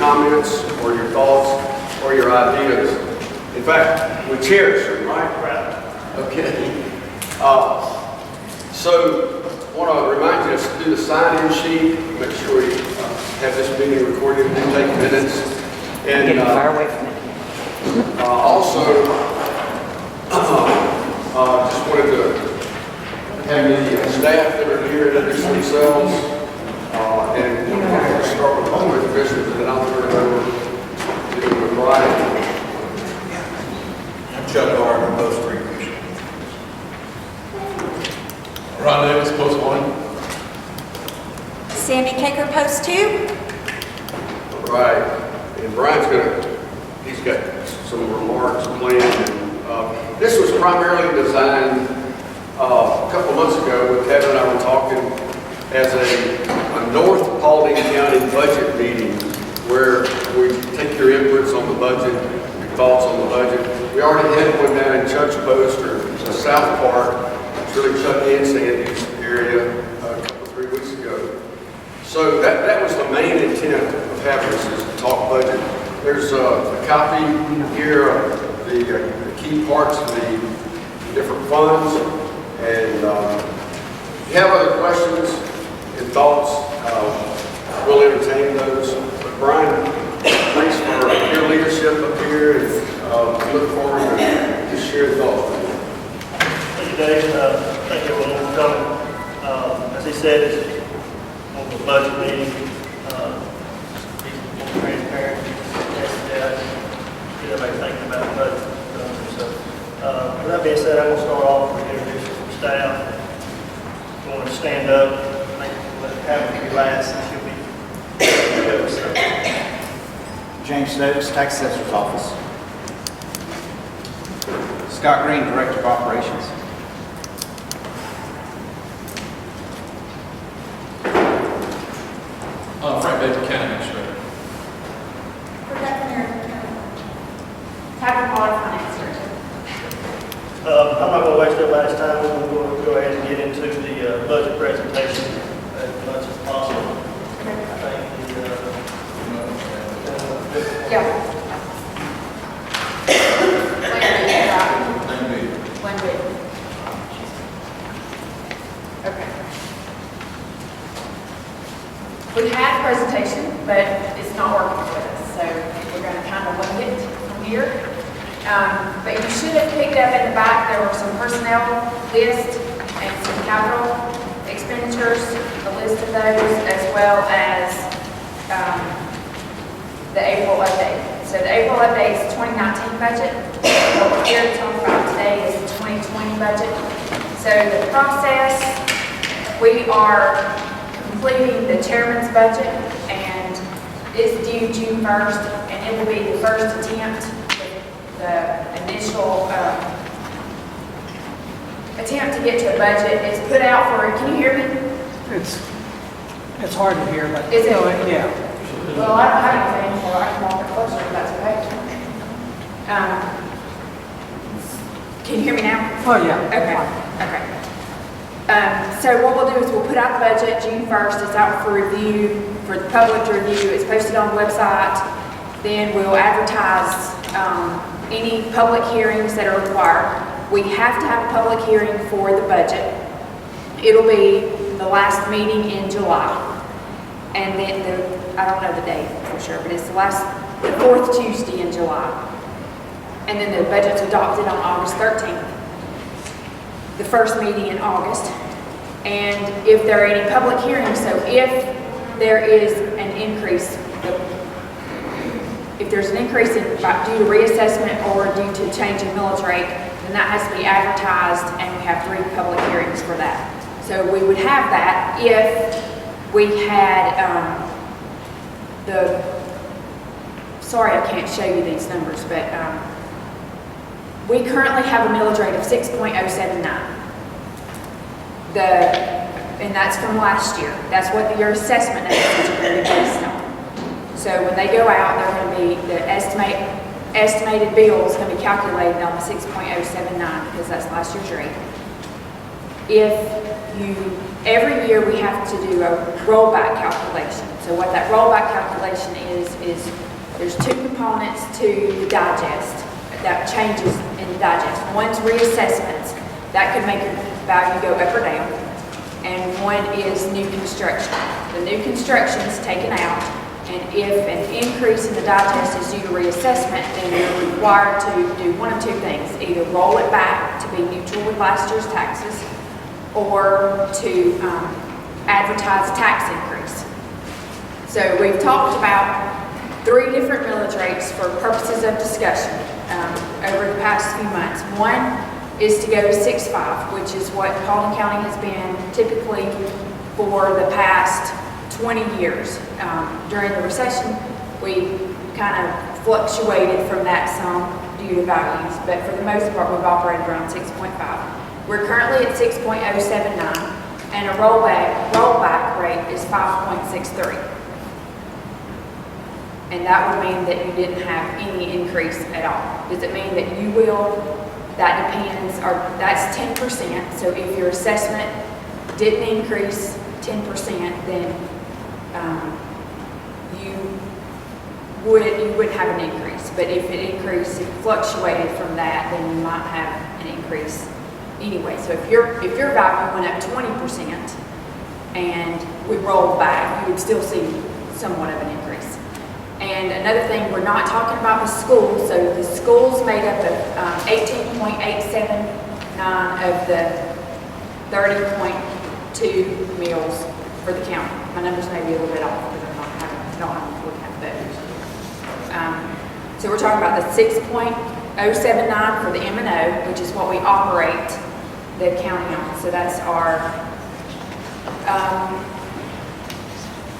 comments or your thoughts or your ideas. In fact, we cherish them, right? Right. Okay. So I want to remind you to do the sign-in sheet. Make sure you have this meeting recorded and take minutes. And Get far away from it. also, just wanted to have the staff that are here introduce themselves. And we'll start with home commissioners, and then I'll turn it over to Brian. I'm Chuck Gardner, Post 3 Commissioner. Ron Davis, Post 1. Sandy Caker, Post 2. Right. And he's got some remarks planned. And, this was primarily designed a couple months ago when Kevin and I were talking as a North Paulding County budget meeting where we take your inputs on the budget, your thoughts on the budget. We already had one down in Chuck's Post or the South Park. It's really Chuck and Sandy's area a couple, 3 weeks ago. So that was the main intent of having this, is to talk budget. There's a copy here of the key parts of the different funds. And if you have other questions and thoughts, we'll entertain those. But Brian, thanks for your leadership up here, and look forward to just sharing thoughts with you. Thank you, Dave. Thank everyone for coming. As he said, it's on the budget meeting. He's more transparent. Get everybody thinking about the budget. So, with that being said, I'm going to start off with introducing some staff. If you want to stand up, I think let Karen be last, and she'll be good. So, James Stokes, Tax Assessor's Office. Scott Green, Director of Operations. Frank Baker, County Administrator. Tabitha Pollard, Finance Director. I'm not going to waste everybody's time. We're going to go ahead and get into the budget presentation as much as possible. I think Yeah. One bid. Okay. We had a presentation, but it's not working with us, so we're going to kind of wing it from here. But you should have picked up in the back, there were some personnel lists and some capital expenditures, a list of those, as well as the April update. So the April update is the 2019 budget. What we're here to talk about today is the 2020 budget. So the process, we are completing the chairman's budget, and it's due June 1st, and it will be the first attempt, the initial attempt to get to a budget is put out for, can you hear me? It's hard to hear, but. Is it? Yeah. Well, I don't have anything, so I can walk it closer if that's okay. Can you hear me now? Oh, yeah. Okay. So what we'll do is we'll put out the budget June 1st. It's out for review, for the public to review. It's posted on the website. Then we'll advertise any public hearings that are required. We have to have a public hearing for the budget. It'll be the last meeting in July. And then I don't know the date for sure, but it's the fourth Tuesday in July. And then the budget's adopted on August 13th. The first meeting in August. And if there are any public hearings, so if there is an increase, if there's an increase in due to reassessment or due to change in millage rate, then that has to be advertised, and we have 3 public hearings for that. So we would have that if we had sorry I can't show you these numbers, but we currently have a millage rate of 6.079. And that's from last year. That's what your assessment numbers are going to be based on. So when they go out, they're going to be, the estimated bill is going to be calculated on the 6.079 because that's last year's rate. every year we have to do a rollback calculation. So what that rollback calculation is there's two components to the digest that changes in the digest. One's reassessments, that could make your value go up or down, and one is new construction. The new construction is taken out, and if an increase in the digest is due to reassessment, then you're required to do one of two things: either roll it back to be neutral with last year's taxes, or to advertise a tax increase. So we've talked about 3 different millage rates for purposes of discussion over the past few months. One is to go to 6.5, which is what Paulding County has been typically for the past 20 years. During the recession, we kind of fluctuated from that some due to values, but for the most part, we've operated around 6.5. We're currently at 6.079, and a rollback rate is 5.63. And that would mean that you didn't have any increase at all. Does it mean that you will? That depends, or that's 10%. So if your assessment didn't increase 10%, then you wouldn't have an increase. But if it increased, it fluctuated from that, then you might have an increase anyway. So if your value went up 20% and we rolled back, you would still see somewhat of an increase. And another thing, we're not talking about the schools. So the schools made up of 18.879 of the 30.2 mills for the county. My numbers may be a little bit off because I'm not looking at those. So we're talking about the 6.079 for the M&O, which is what we operate the county on. So that's our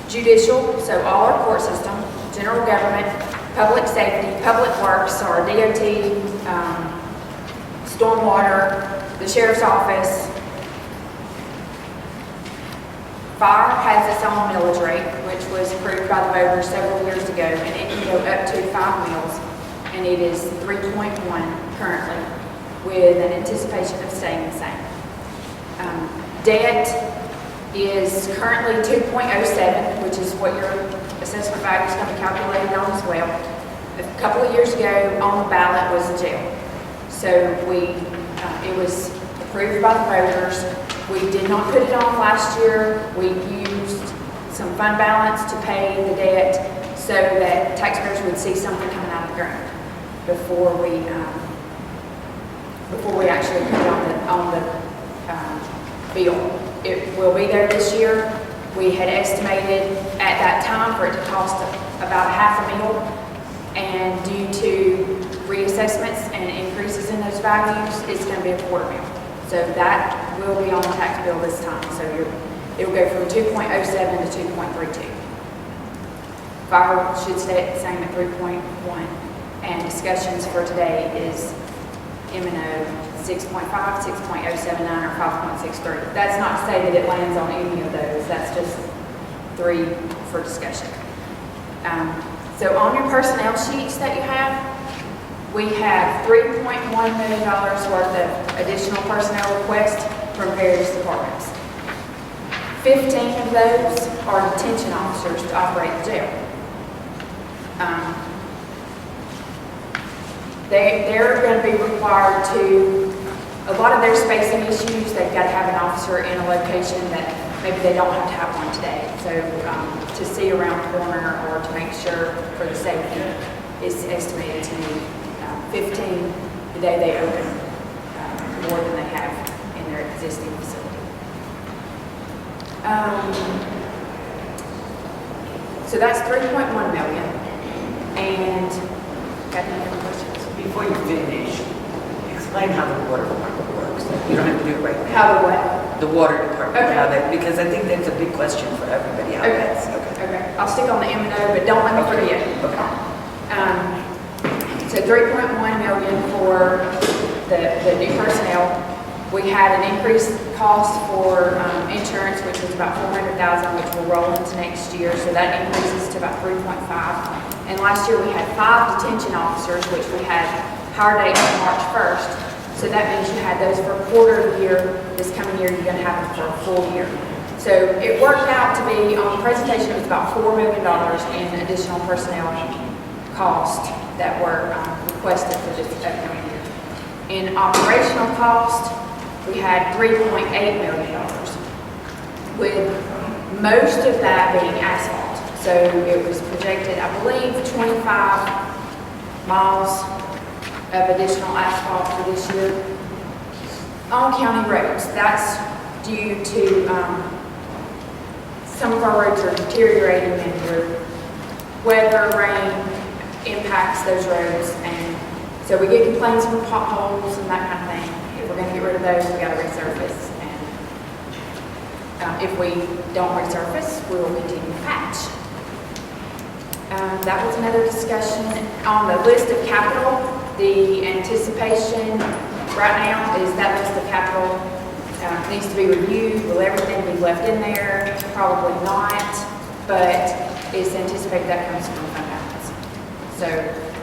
judicial, so all our court system, general government, public safety, public works, our DOT, stormwater, the sheriff's office. Fire has its own millage rate, which was approved by the voters several years ago, and it can go up to 5 mills, and it is 3.1 currently, with an anticipation of staying the same. Debt is currently 2.07, which is what your assessment value is going to be calculated on as well. A couple of years ago, on the ballot was the jail. So it was approved by the voters. We did not put it on last year. We used some fund balance to pay the debt so that taxpayers would see something coming out of the ground before we actually put it on the bill. It will be there this year. We had estimated at that time for it to cost about $500,000, and due to reassessments and increases in those values, it's going to be $250,000. So that will be on the tax bill this time. So it will go from 2.07 to 2.32. Fire should stay the same at 3.1, and discussions for today is M&O 6.5, 6.079, or 5.63. That's not to say that it lands on any of those. That's just 3 for discussion. So on your personnel sheets that you have, we have $3.1 million worth of additional personnel requests from various departments. 15 of those are detention officers to operate the jail. They're going to be required to, a lot of their spacing issues, they've got to have an officer in a location that maybe they don't have to have one today. So to see around the corner or to make sure for the safety is estimated to be 15 the day they open, more than they have in their existing facility. So that's 3.1 million. And got any other questions? Before you finish, explain how the water department works. You don't have to do it right now. How the what? The water department, Okay. how that, because I think that's a big question for everybody. How Okay. that's, Okay, I'll stick on the M&O, but don't let me forget. Okay. So 3.1 million for the new personnel. We had an increased cost for insurance, which was about $400,000, which will roll into next year. So that increases to about 3.5. And last year we had 5 detention officers, which we had hire date on March 1st. So that means you had those for a quarter of the year. This coming year, you're gonna have them for a full year. So it worked out to be, on the presentation, it was about $4 million in additional personnel costs that were requested for this upcoming year. In operational cost, we had $3.8 million, with most of that being asphalt. So it was projected, I believe, 25 miles of additional asphalt for this year on county roads. That's due to some of our roads are deteriorating and the weather, rain impacts those roads. And so we get complaints from potholes and that kind of thing. If we're going to get rid of those, we got to resurface. And if we don't resurface, we will continue to patch. That was another discussion. On the list of capital, the anticipation right now is that list of capital needs to be reviewed. Will everything be left in there? Probably not, but it's anticipated that comes from fund balance. So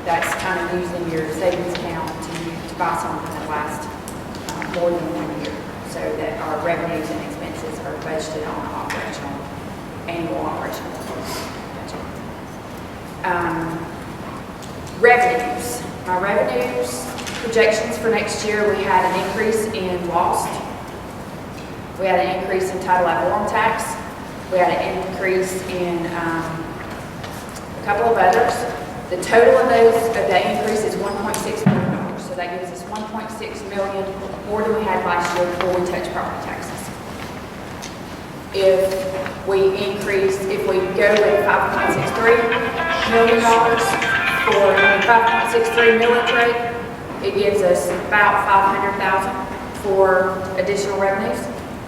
that's kind of using your savings account to buy something that lasts more than 1 year, so that our revenues and expenses are budgeted on annual operational budget. Revenues. My revenues projections for next year, we had an increase in lost. We had an increase in title ad tax. We had an increase in a couple of others. The total of that increase is $1.6 million. So that gives us $1.6 million more than we had last year before we touched property taxes. If we go with $5.63 million for 5.63 millage rate, it gives us about $500,000 for additional revenues.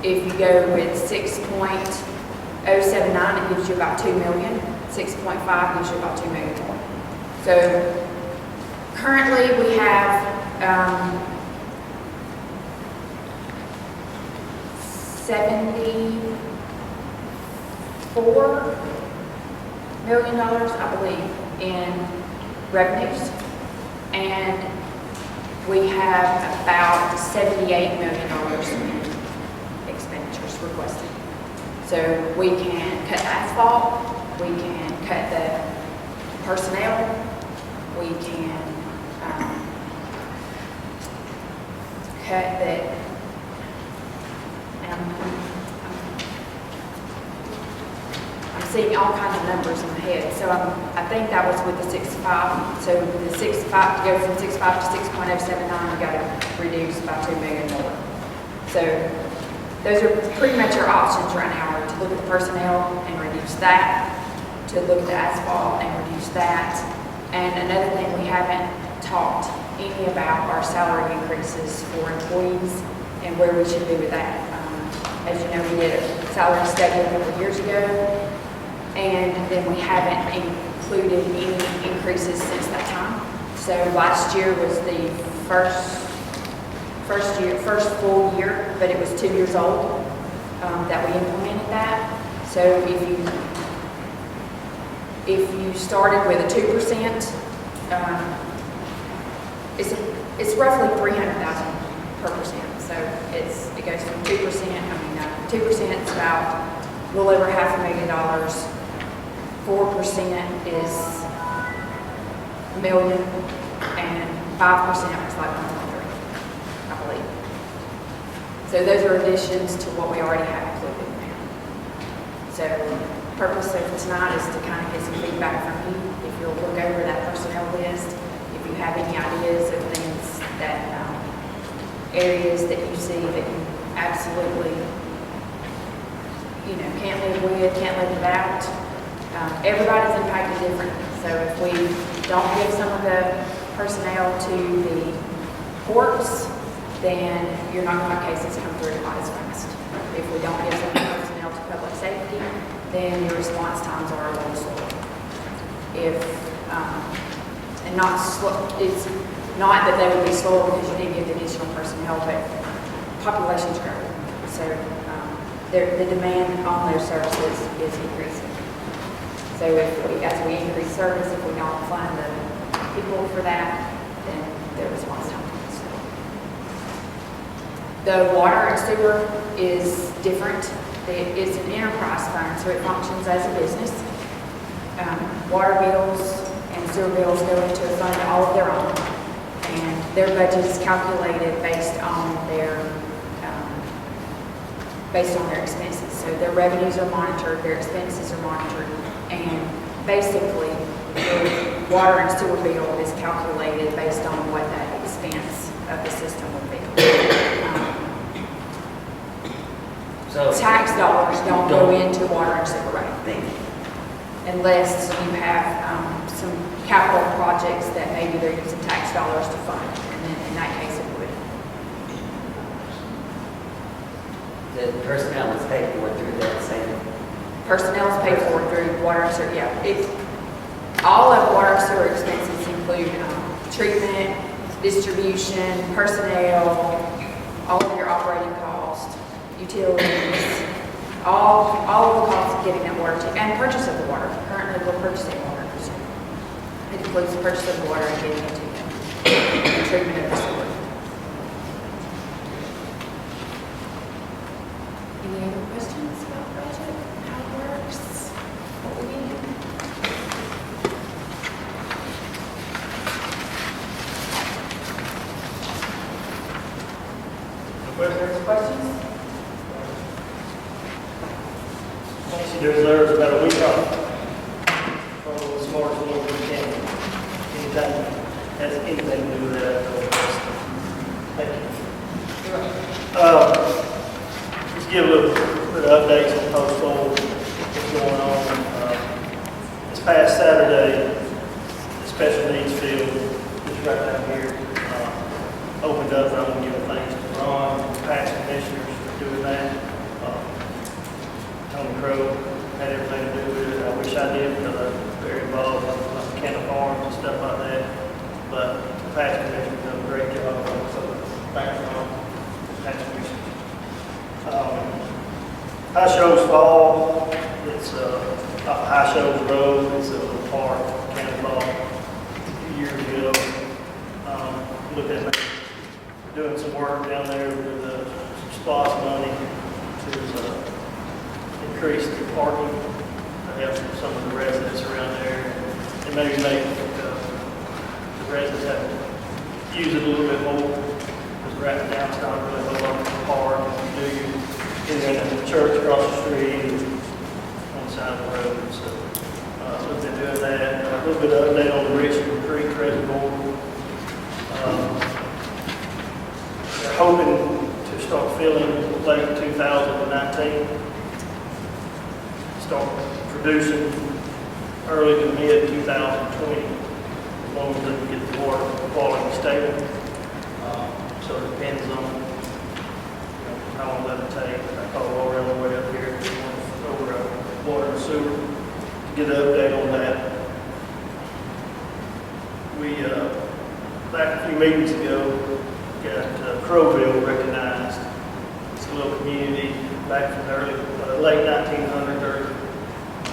If you go with 6.079, it gives you about $2 million. 6.5 gives you about $2 million more. So currently we have $74 million, I believe, in revenues, and we have about $78 million in expenditures requested. So we can cut the asphalt, we can cut the personnel, we can cut the, I'm seeing all kinds of numbers in my head. So I think that was with the 6.5. So the 6.5, to go from 6.5 to 6.079, we got to reduce by $2 million more. So those are pretty much our options right now, are to look at the personnel and reduce that, to look at the asphalt and reduce that. And another thing we haven't talked any about are salary increases for employees and where we should be with that. As you know, we did a salary study a couple of years ago, and then we haven't included any increases since that time. So last year was the first full year, but it was 2 years old that we implemented that. So if you started with a 2%, it's roughly $300,000 per percent. So it goes from 2%. 2% is about a little over $500,000. 4% is $1 million, and 5% is like 1.3, I believe. So those are additions to what we already have included now. So the purpose of tonight is to kind of get some feedback from you. If you'll look over that personnel list, if you have any ideas of things that, areas that you see that you absolutely, can't live with, can't live without. Everybody's impacted differently. So if we don't give some of the personnel to the courts, then you're not going to have cases come through quite as fast. If we don't give some of the personnel to public safety, then your response times are a little slower. It's not that they would be slower because you didn't give the additional personnel, but population's growing. So the demand on those services is increasing. So as we increase service, if we don't fund the people for that, then their response time comes slow. The water and sewer is different. It's an enterprise fund, so it functions as a business. Water bills and sewer bills go into a fund all of their own, and their budget is calculated based on their expenses. So their revenues are monitored, their expenses are monitored, and basically, the water and sewer bill is calculated based on what that expense of the system would be. So. Tax dollars don't go into water and sewer rate Thank you. unless you have some capital projects that maybe they're using tax dollars to fund, and then in that case it would. The personnel is paid for through that same. Personnel is paid for through water and sewer, yeah. All of water and sewer expenses include treatment, distribution, personnel, all of your operating costs, utilities, all of the costs of getting that water to, and purchase of the water. Currently, we're purchasing water. So it includes the purchase of the water and getting it to you, and treatment of the sewer. Any other questions about budget, how it works, what we need? Questions? She deserves about a week off. Probably the smartest one we can. Anytime has anything to do with that. Thank you. Just give a little bit of updates on postal, what's going on. This past Saturday, the special needs field, just right down here, opened up. I'm going to give thanks to Ron, past commissioners for doing that. Tony Crow had everything to do with it. I wish I did because I'm very involved with Canna Farms and stuff like that. But the past commissioners done a great job. So thanks, Ron. Past commissioners. High Shoals Fall, it's High Shoals Road. It's a little park, Canna Fall, a few years ago. Looked at that. Doing some work down there with some SPOS money to increase the parking. I have some of the residents around there, and maybe make the residents have to use it a little bit more, because right now it's not really a whole lot of park. You do get in the church across the street, on the side of the road, so looked at doing that. A little bit of update on the Richmond Creek Reservoir. They're hoping to start filling late 2019. Start producing early to mid 2020, as long as they can get the water quality stable. So it depends on how long that'll take. I call Laura on the way up here over water and sewer to get an update on that. We back a few meetings ago got Crowville recognized. It's a little community back from the late 1900s, or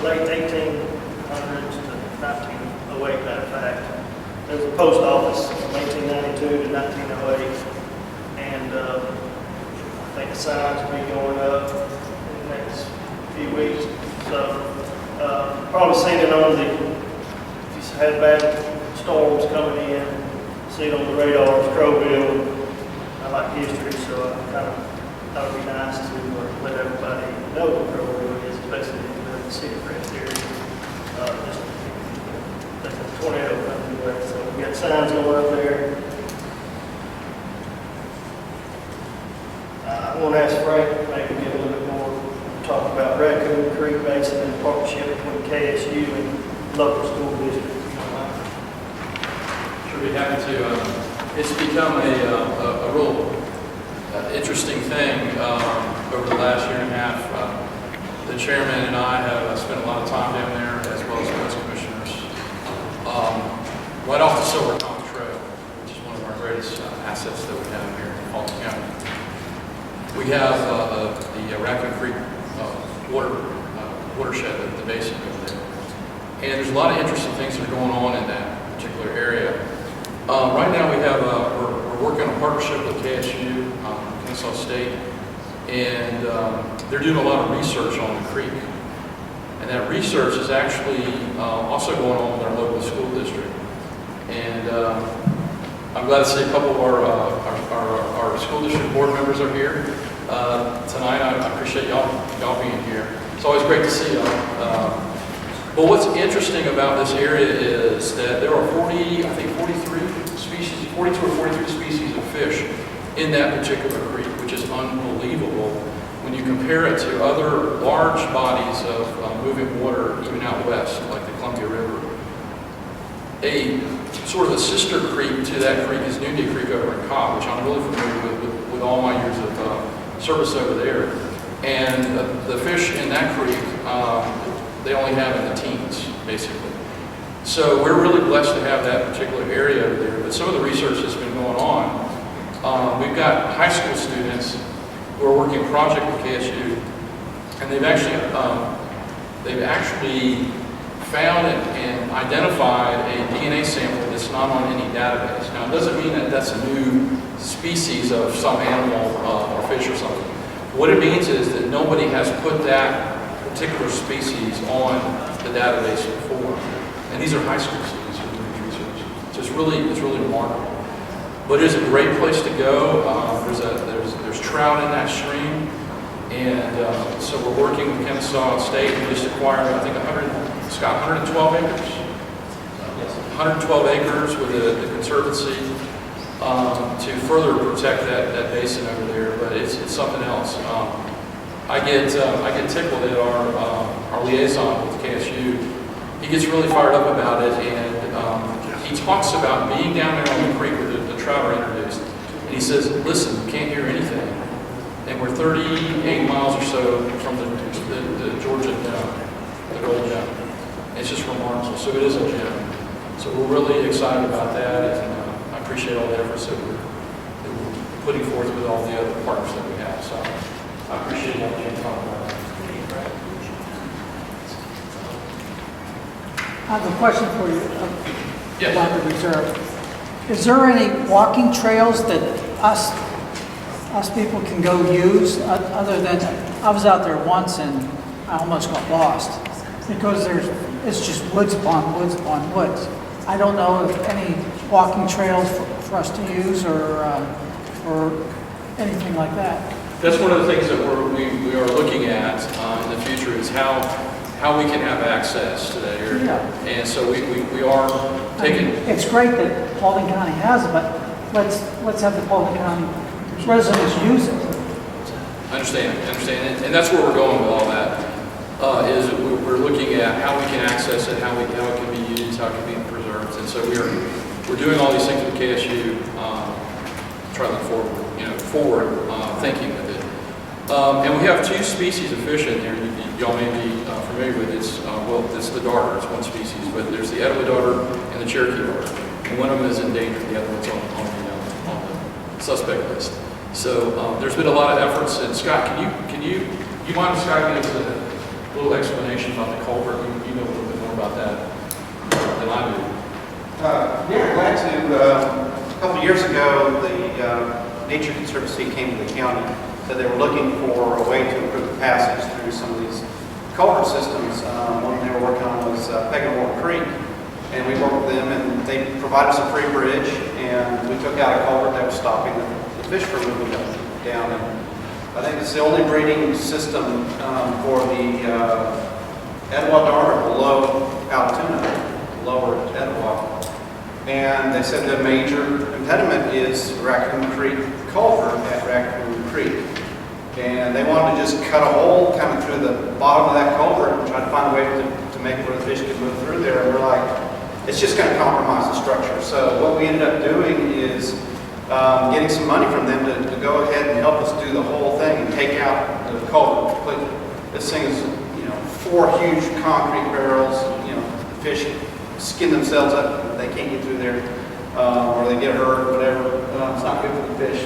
late 1800s to 1908, matter of fact. There was a post office from 1892 to 1908, and I think the signs will be going up in the next few weeks. So, probably seen it on the, if you had bad storms coming in, see it on the radars, Crowville. I like history, so I kind of thought it'd be nice to let everybody know what Crowville is, especially in the city Crest area. Just that's a tornado coming through, so we got signs going up there. I want to ask Frank maybe get a little bit more talk about Raccoon Creek Basin and the partnership between KSU and local school districts. Sure be happy to. It's become a real interesting thing over the last year and a half. The chairman and I have spent a lot of time down there, as well as most commissioners, right off the Silver Pond Trail, which is one of our greatest assets that we have here in Fulton County. We have the Raccoon Creek watershed, the basin over there. And there's a lot of interesting things that are going on in that particular area. Right now we have, we're working on a partnership with KSU, Kennesaw State, and they're doing a lot of research on the creek. And that research is actually also going on with our local school district. And I'm glad to see a couple of our school district board members are here tonight. I appreciate y'all being here. It's always great to see y'all. But what's interesting about this area is that there are 42 or 43 species of fish in that particular creek, which is unbelievable when you compare it to other large bodies of moving water, even out west, like the Columbia River. A sort of a sister creek to that creek is Noonday Creek over in Cobb, which I'm really familiar with all my years of service over there. And the fish in that creek, they only have in the teens, basically. So we're really blessed to have that particular area over there. But some of the research that's been going on, we've got high school students who are working a project with KSU, and they've actually found and identified a DNA sample that's not on any database. Now, it doesn't mean that that's a new species of some animal or fish or something. What it means is that nobody has put that particular species on the database before. And these are high school students who are doing these research. So it's really remarkable. But it's a great place to go. There's trout in that stream. And so we're working with Kennesaw State. We just acquired, I think, 112 acres. 112 acres with the Conservancy to further protect that basin over there. But it's something else. I get tickled that our liaison with KSU, he gets really fired up about it, and he talks about being down there on the creek where the trout are introduced. And he says, listen, we can't hear anything. And we're 38 miles or so from the Georgia Dome, the Gold Dome. It's just remarkable. So it is a gem. So we're really excited about that, and I appreciate all the efforts that we're putting forth with all the other partners that we have. So I appreciate what you talk about. I have a question for you Yes. about the reserve. Is there any walking trails that us people can go use other than, I was out there once and I almost got lost because it's just woods upon woods upon woods. I don't know if any walking trails for us to use or anything like that. That's one of the things that we are looking at in the future is how we can have access to that area. Yeah. And so we are taking. It's great that Paulding County has it, but let's have the Paulding County residents use it. I understand, and that's where we're going with all that. Is we're looking at how we can access it, how it can be used, how it can be preserved, and so we're doing all these things with KSU. Try to look forward thinking with it. And we have two species of fish in there. Y'all may be familiar with. It's the darter. It's one species, but there's the Etowah darter and the Cherokee darter. And one of them is endangered. The other one's on the suspect list. So there's been a lot of efforts. And Scott, can you mind, Scott, give us a little explanation about the culvert? You know a little bit more about that than I do. Yeah, glad to. A couple of years ago, the Nature Conservancy came to the county, so they were looking for a way to improve the passage through some of these culvert systems. One they were working on was Pegamore Creek, and we worked with them, and they provided us a free bridge, and we took out a culvert that was stopping the fish from moving down. And I think it's the only breeding system for the Etowah darter below Altoona, lower Etowah. And they said the major impediment is Raccoon Creek culvert at Raccoon Creek. And they wanted to just cut a hole kind of through the bottom of that culvert and try to find a way to make it where the fish could move through there. And we're like, it's just going to compromise the structure. So what we ended up doing is getting some money from them to go ahead and help us do the whole thing and take out the culvert completely. This thing is, 4 huge concrete barrels. The fish skin themselves up, they can't get through there, or they get hurt, or whatever. It's not good for the fish.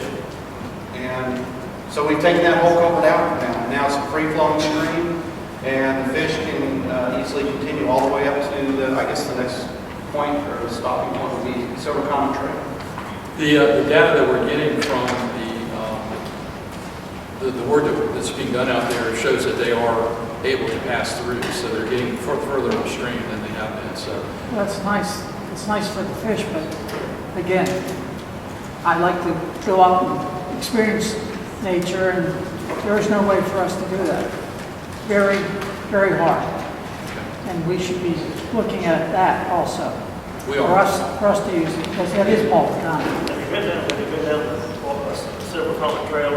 And so we've taken that whole culvert out now. Now it's a free-flowing stream, and the fish can easily continue all the way up to the next point or the stopping point would be Silver Common Trail. The data that we're getting from the work that's being done out there shows that they are able to pass through, so they're getting further upstream than they have been, so. That's nice. It's nice for the fish, but again, I like to go out and experience nature, and there's no way for us to do that. Very, very hard. And we should be looking at that also. We For are. us to use it, because that is multiple time. Have you been down Silver Comet Trail?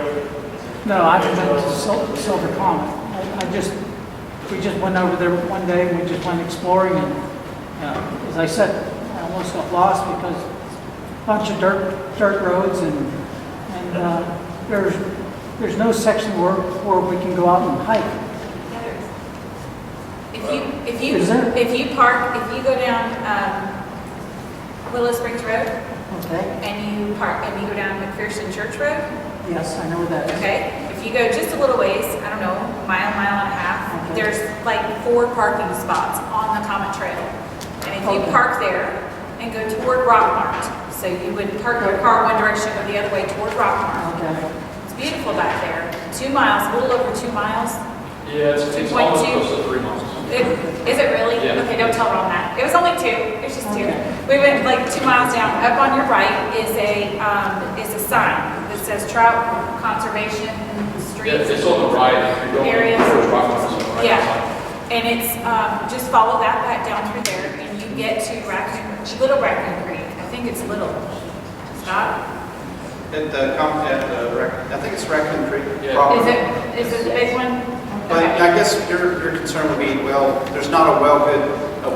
No, I haven't been to Silver Comet. We just went over there one day, and we just went exploring, and, as I said, I almost got lost because a bunch of dirt roads, and there's no section where we can go out and hike. Is there? If you go down, Willow Springs Road, Okay, and you go down McPherson Church Road, yes, I know where that is. okay? If you go just a little ways, I don't know, mile and a half, Okay. there's like 4 parking spots on the Comet Trail. And if you Okay. park there and go toward Rockmart, so you would park your car one direction, go the other way toward Rockmart. Okay, It's beautiful back there. 2 miles, a little over 2 miles. Yeah, it's almost 2.2. close to 3 miles. Is it really? Yeah. Okay, don't tell Ron that. It was only 2. It's just 2. Okay. We went like 2 miles down. Up on your right is a sign that says Trout Conservation Yeah, Streets. it's on the right, if you're going Areas. towards Rockland, it's on the right Yeah. side. And it's, just follow that down through there and you get to Little Raccoon Creek. I think it's Little. Scott? I think it's Raccoon Creek. Yeah. property. Is it the big one? But Okay. I guess your concern would be, well, there's not a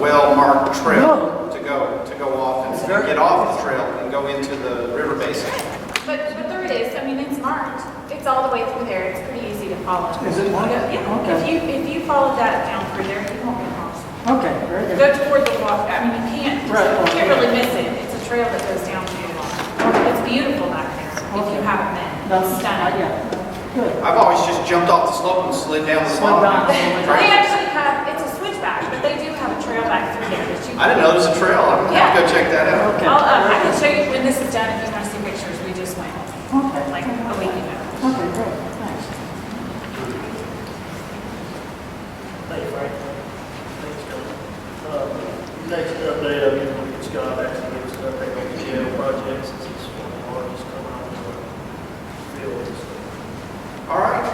well-marked trail to go off and get off the trail and go into the river basin. But there it is. I mean, it's marked. It's all the way through there. It's pretty easy to follow. Is it marked? Yeah. Okay. If you follow that down through there, you won't get lost. okay, very good. Go toward the walk. I mean, you Right. can't really miss it. It's a trail that goes down through the water. It's beautiful back there. If you Okay. haven't been, That's, it's stunning. yeah, good. I've always just jumped off the slope and slid down the Slid slope. down. They actually have. It's a switchback, but they do have a trail back through there that you. I didn't know there was a trail. I'm gonna have to go check that out. Okay. I can show you when this is done if you want to see pictures. We just went Okay, like a week ago. okay, great, thanks. Thank you, Frank. Thanks, John. Next update, I'll give you Scott actually give us an update on the jail project since it's one of the largest coming out of the field. All right,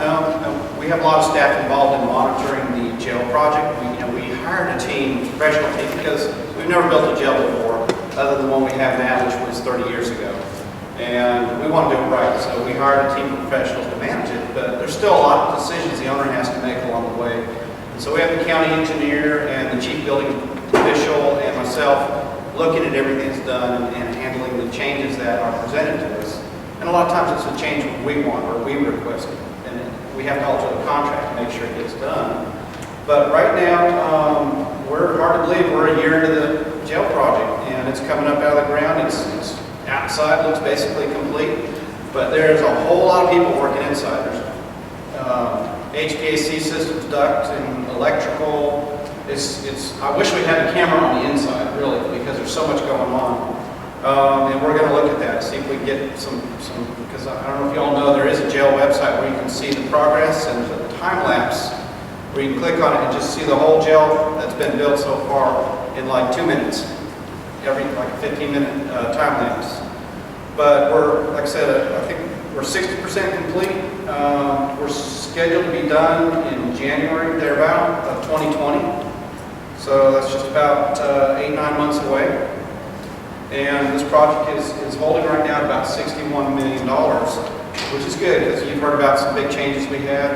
we have a lot of staff involved in monitoring the jail project. We hired a team, professional team, because we've never built a jail before, other than the one we have now, which was 30 years ago. And we want to do it right, so we hired a team of professionals to manage it, but there's still a lot of decisions the owner has to make along the way. So we have the county engineer and the chief building official and myself looking at everything that's done and handling the changes that are presented to us. And a lot of times it's a change we want or we request, and we have to alter the contract to make sure it gets done. But right now, we're hard to believe we're a year into the jail project, and it's coming up out of the ground. It's outside, looks basically complete, but there's a whole lot of people working inside. There's HVAC systems, duct, and electrical. I wish we had a camera on the inside, really, because there's so much going on. And we're going to look at that, see if we can get some, because I don't know if you all know, there is a jail website where you can see the progress, and there's a time lapse where you can click on it and just see the whole jail that's been built so far in like 2 minutes, every like 15-minute time lapse. But we're, like I said, I think we're 60% complete. We're scheduled to be done in January, thereabout, of 2020. So that's just about 8-9 months away. And this project is holding right now at about $61 million, which is good because you've heard about some big changes we had.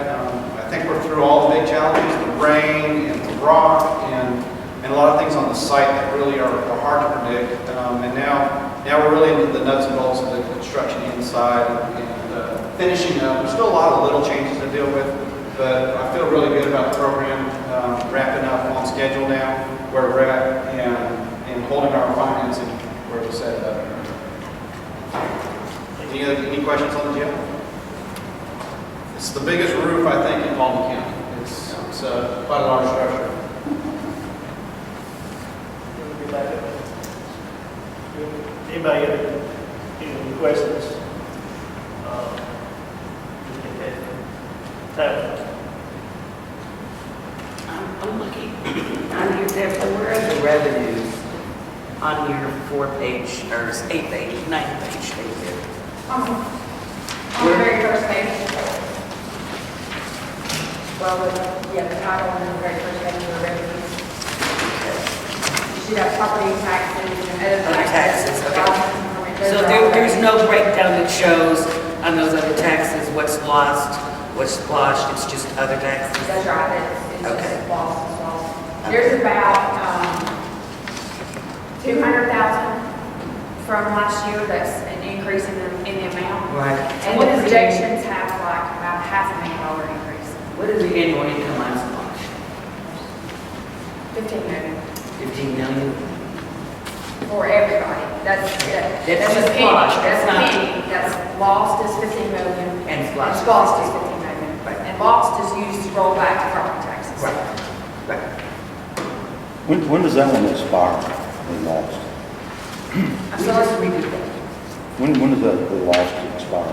I think we're through all the big challenges, the rain and the rock and a lot of things on the site that really are hard to predict. And now we're really into the nuts and bolts of the construction inside and finishing up. There's still a lot of little changes to deal with, but I feel really good about the program wrapping up on schedule now, where we're at, and holding our financing where we set it up. Any questions on the jail? It's the biggest roof, I think, in Baldwin County. It's quite a large structure. We'll be back up. Anybody have any questions? Okay. I'm looking. On your, where are the revenues on your 4-page, or 8-page, 9-page thing here? On the very first page. Well, yeah, the title on the very first page of the revenues. You should have property taxes and other Other taxes, taxes. okay. So there's no breakdown that shows on those other taxes what's lost, what's splashed, it's just other taxes? That's right, it's Okay. just lost and lost. There's about 200,000 from last year, that's an increase in the amount. Right. And the projections have like about $500,000 increase. What is the annual income on splosh? 15 million 15 million? for everybody. That's That's just a penny. lost, That's that's a not- penny. That's lost is 15 million. And splosh. splost is 15 million. Right. And lost is used to roll back to property taxes. Right. When does that one expire, the lost? I'm We sorry. just redo that. When does the lost expire?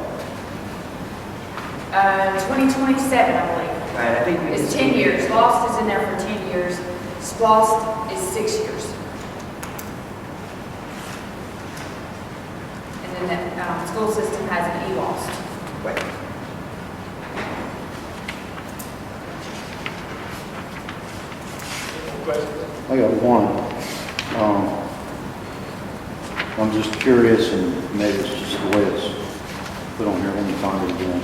2027, I believe. Right, I think we It's just. 10 years. Lost is in there for 10 years. Splost is 6 years. And then the school system has an e-lost. Right. Questions? I got one. I'm just curious, and maybe it's just the way it's put on here. Let me find it again.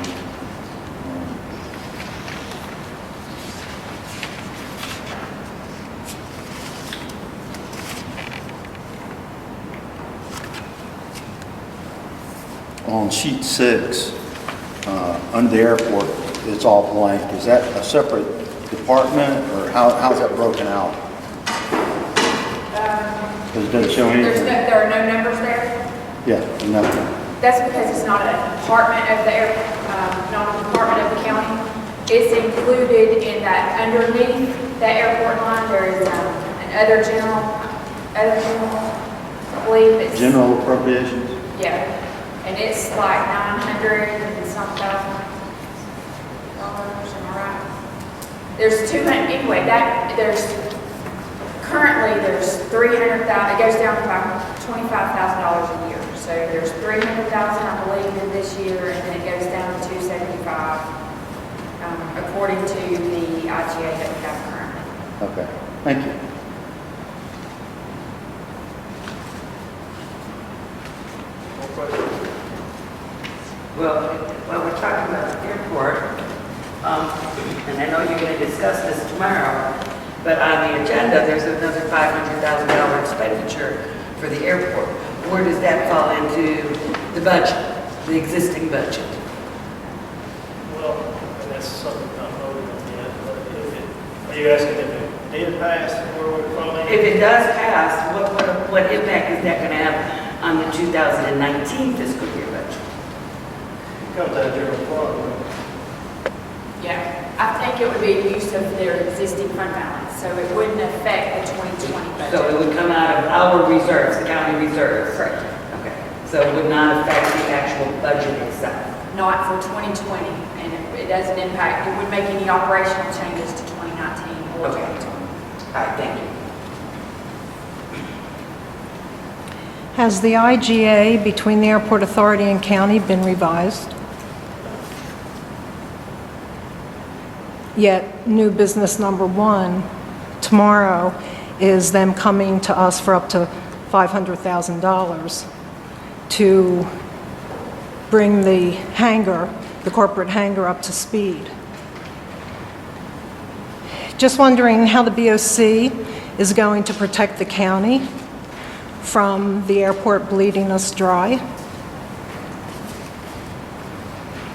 On sheet 6, under the airport, it's all blank. Is that a separate department, or how's that broken out? Because it doesn't show anything. There are no numbers there. Yeah, nothing. That's because it's not a department of the air, not a department of the county. It's included in that underneath the airport line, there is other general, I believe it's. General appropriations? Yeah, and it's like 900 and some thousand dollars, am I right? There's 200, anyway, currently there's 300,000, it goes down to about $25,000 a year. So there's 300,000, I believe, in this year, and then it goes down to 275, according to the IGA that we have currently. Okay, thank you. More questions? Well, while we're talking about the airport, and I know you're going to discuss this tomorrow, but on the agenda, there's another $500,000 expenditure for the airport. Where does that fall into the budget, the existing budget? Well, and that's something I'm voting on yet, but are you asking if it did pass, where would it fall in? If it does pass, what impact is that going to have on the 2019 fiscal year budget? It comes out of general fund. Yeah, I think it would be use of their existing fund balance, so it wouldn't affect the 2020 budget. So it would come out of our reserves, the county reserves? Correct. Okay, so it would not affect the actual budget itself? Not for 2020, and it doesn't impact, it wouldn't make any operational changes to 2019 or Okay. 2020. All right, thank you. Has the IGA between the airport authority and county been revised? Yet, new business number 1 tomorrow is them coming to us for up to $500,000 to bring the hangar, the corporate hangar, up to speed. Just wondering how the BOC is going to protect the county from the airport bleeding us dry.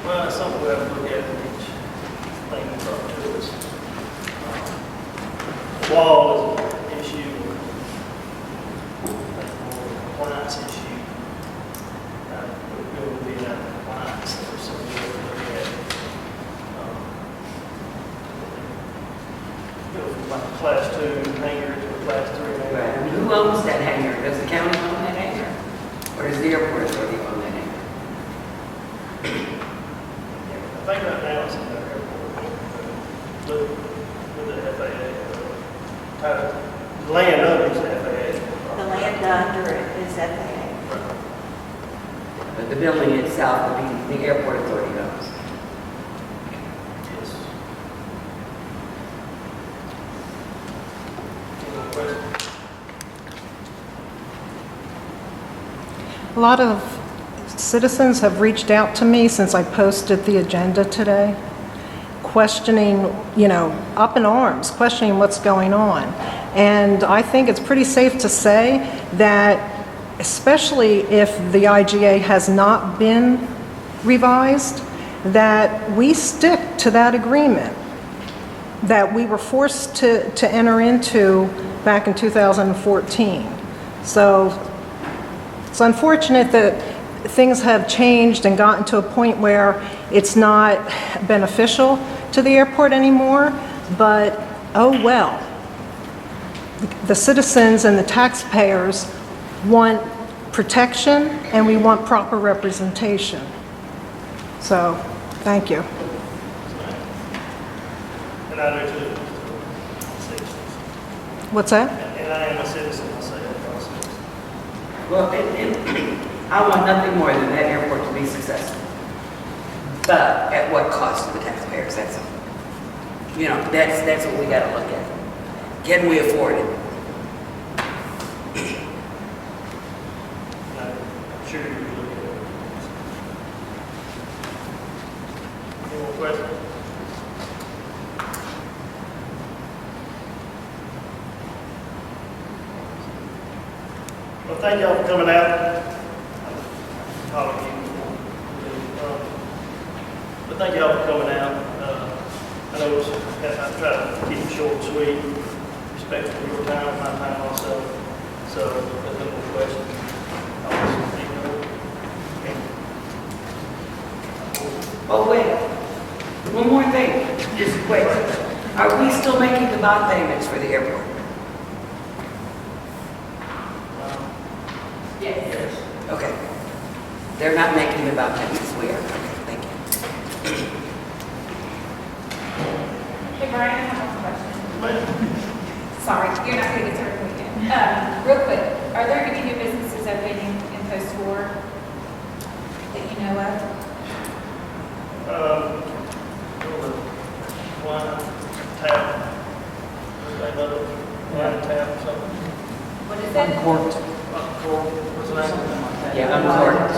Well, it's something we have to look at in each thing that's brought to us. The wall is an issue, that's more of a compliance issue. It would be that compliance that we're something we have to look at. Go from like a class 2 hangar to a class 3 hangar. Right, and who owns that hangar? Does the county own that hangar? Or does the airport authority own that hangar? I think right now it's in the airport, with the FAA. Land under is FAA. The land under it is FAA. But the building itself, the airport authority owns. Yes. Any more questions? A lot of citizens have reached out to me since I posted the agenda today, questioning, up in arms, questioning what's going on. And I think it's pretty safe to say that, especially if the IGA has not been revised, that we stick to that agreement that we were forced to enter into back in 2014. So it's unfortunate that things have changed and gotten to a point where it's not beneficial to the airport anymore, but oh well. The citizens and the taxpayers want protection and we want proper representation. So, thank you. And I do too. What's that? And I am a citizen myself, also. Well, I want nothing more than that airport to be successful. But at what cost to the taxpayers, that's all. That's what we gotta look at. Can we afford it? I'm sure you will look at it. Any more questions? Well, thank y'all for coming out. All of you. But thank y'all for coming out. I know I try to keep it short and sweet, respectful of your time, my time also. So, if there's no more questions, I'll just leave it. Oh, wait. One more thing, just quick. Are we still making the bond payments for the airport? Yes. Okay. They're not making the bond payments, we are. Okay, thank you. Hey, Brian, I have one question. Sorry, you're not going to get started again. Real quick, are there any new businesses opening in post-war that you know of? One tap, another one tap or something. What is that? Uncorked. What's the name? Yeah, Uncorked.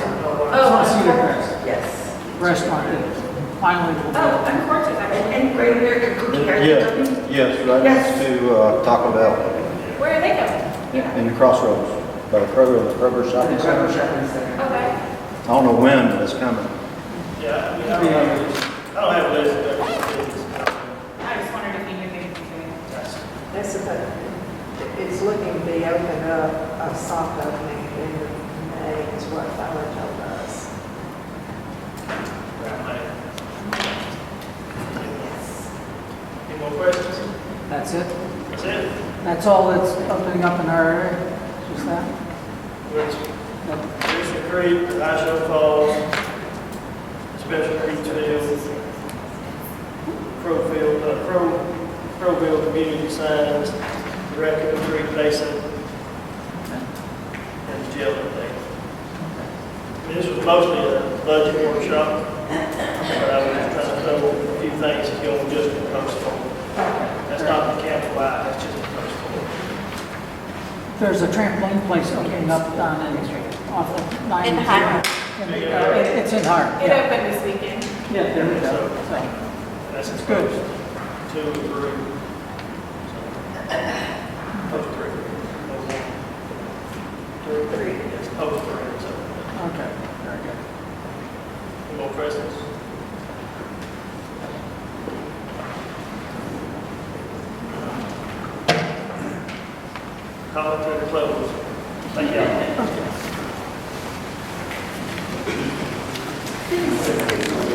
Oh, Cedar Crest Yes. restaurant that finally will be. Oh, Uncorked is open. And Great American Cookie, are they open? Yes, right Yes. next to Taco Bell Where are they going? in the crossroads, by the Kroger Shopping The Center. Kroger Shopping Center. Okay. I don't know when, but it's coming. Yeah, I don't have a list of everything. I just wondered if you knew anything doing. That's about, it's looking to be opened up, a soft opening in May is what Fowler told us. Yes. Any more questions? That's it? That's it. That's all that's opening up in our area? Just that? Which, Commissioner Creek, Iso Falls, Special Creek Field, Crowville Community Signs, Raccoon Creek Basin, and the jail update. This was mostly a budget workshop, but I was just trying to throw a few things that you'll just post for. That's not the county-wide, that's just a post for. There's a trampoline place opening up down in, off of 90. In Hiram. It's in Hiram. It Yeah, opened this weekend. Yeah, there we go. So, That's as good. close to the room. Post three. Three, yes, post three, so. Okay, very good. Any more questions? Call it to the close. Thank you.